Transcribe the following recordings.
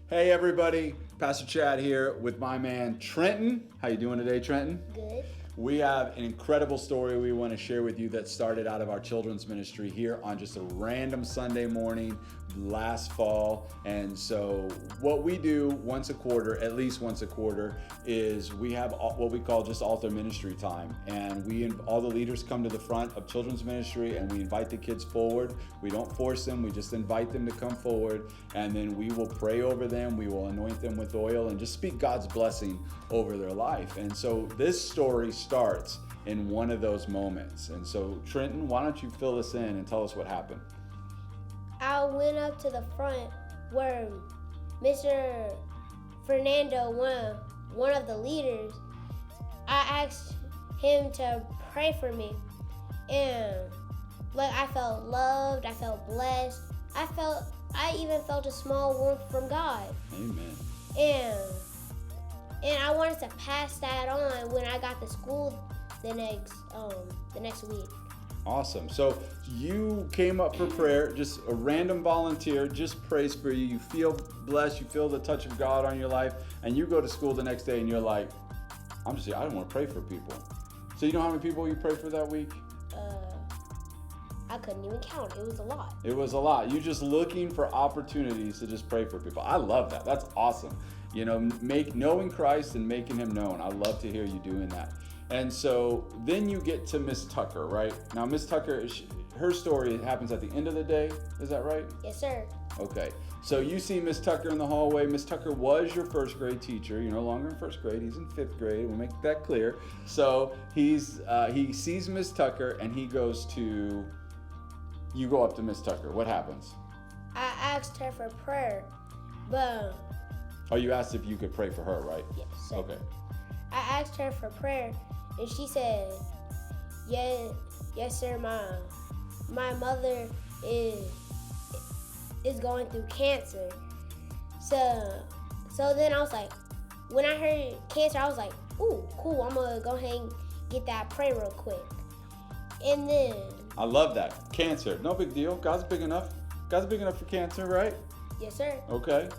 Hey everybody, Pastor Chad here with my man Trenton. How you doing today, Trenton? Good. We have an incredible story we want to share with you that started out of our children's ministry here on just a random Sunday morning last fall. And so what we do once a quarter, at least once a quarter, is we have what we call just altar ministry time. And all the leaders come to the front of children's ministry and we invite the kids forward. We don't force them, we just invite them to come forward, and then we will pray over them, we will anoint them with oil and just speak God's blessing over their life. And so this story starts in one of those moments. And so Trenton, why don't you fill us in and tell us what happened? I went up to the front where Mr. Fernando, one of the leaders, I asked him to pray for me. And I felt loved, I felt blessed. I even felt a small warmth from God. Amen. And I wanted to pass that on when I got to school the next week. Awesome. So you came up for prayer, just a random volunteer, just prays for you. You feel blessed, you feel the touch of God on your life, and you go to school the next day and you're like, I don't want to pray for people. So you know how many people you prayed for that week? I couldn't even count. It was a lot. It was a lot. You're just looking for opportunities to just pray for people. I love that. That's awesome. You know, knowing Christ and making him known. I love to hear you doing that. And so then you get to Miss Tucker, right? Now, Miss Tucker, her story happens at the end of the day. Is that right? Yes, sir. Okay. So you see Miss Tucker in the hallway. Miss Tucker was your first grade teacher. You're no longer in first grade. He's in fifth grade. We'll make that clear. So he sees Miss Tucker and you go up to Miss Tucker. What happens? I asked her for prayer, but... Oh, you asked if you could pray for her, right? Yes, sir. Okay. I asked her for prayer, and she said, yes, sir, my mother is going through cancer. So then I was like, when I heard cancer, I was like, ooh, cool, I'm going to go ahead and get that prayer real quick. And then... I love that. Cancer, no big deal. God's big enough. God's big enough for cancer, right? Yes, sir. Okay.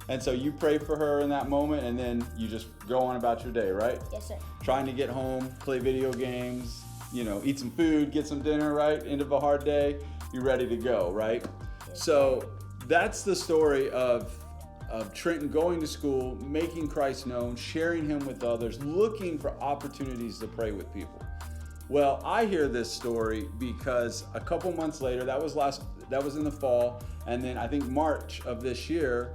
And so you pray for her in that moment, and then you just go on about your day, right? Yes, sir. Trying to get home, play video games, eat some food, get some dinner, right? End of a hard day, you're ready to go, right? Yes, so that's the story of Trenton going to school, making Christ known, sharing him with others, looking for opportunities to pray with people. Well, I hear this story because a couple months later, that was in the fall, and then I think March of this year,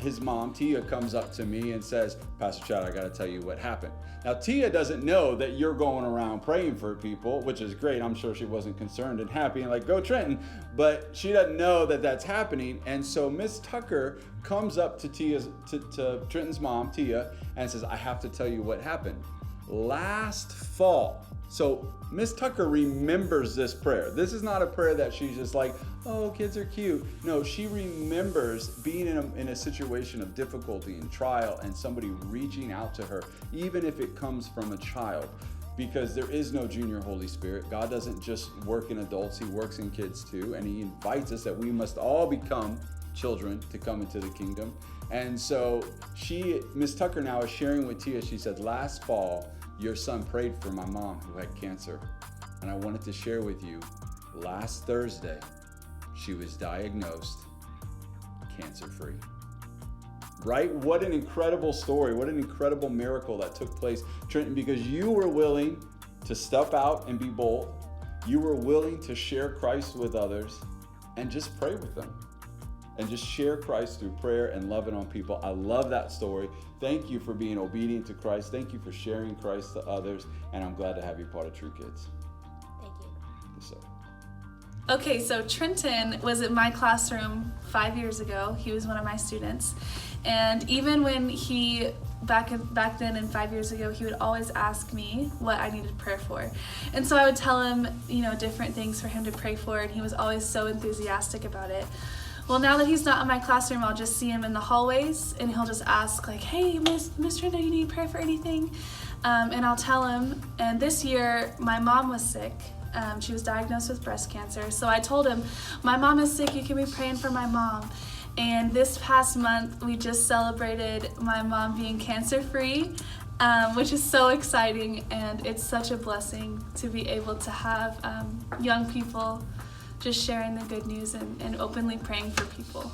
his mom, Tia, comes up to me and says, Pastor Chad, I got to tell you what happened. Now, Tia doesn't know that you're going around praying for people, which is great. I'm sure she wasn't concerned and happy and like, go Trenton, but she doesn't know that that's happening. And so Miss Tucker comes up to to Trenton's mom, Tia, and says, I have to tell you what happened. Last fall, so Miss Tucker remembers this prayer. This is not a prayer that she's just like, oh, kids are cute. No, she remembers being in a situation of difficulty and trial and somebody reaching out to her, even if it comes from a child, because there is no junior Holy Spirit. God doesn't just work in adults, he works in kids too. And he invites us that we must all become children to come into the kingdom. And so Miss Tucker now is sharing with Tia, she said, last fall, your son prayed for my mom who had cancer. And I wanted to share with you, last Thursday, she was diagnosed cancer-free. Right? What an incredible story. What an incredible miracle that took place, Trenton, because you were willing to step out and be bold. You were willing to share Christ with others and just pray with them. And just share Christ through prayer and loving on people. I love that story. Thank you for being obedient to Christ. Thank you for sharing Christ to others. And I'm glad to have you part of True Kids. Thank you. Yes, sir. Okay, so Trenton was in my classroom 5 years ago. He was one of my students. And even when he, back then and 5 years ago, he would always ask me what I needed prayer for. And so I would tell him, different things for him to pray for, and he was always so enthusiastic about it. Well, now that he's not in my classroom, I'll just see him in the hallways, and he'll just ask, like, hey, Miss Trenton, you need prayer for anything? And I'll tell him. And this year, my mom was sick. She was diagnosed with breast cancer. So I told him, my mom is sick, you can be praying for my mom. And this past month, we just celebrated my mom being cancer-free, which is so exciting, and it's such a blessing to be able to have young people just sharing the good news and openly praying for people.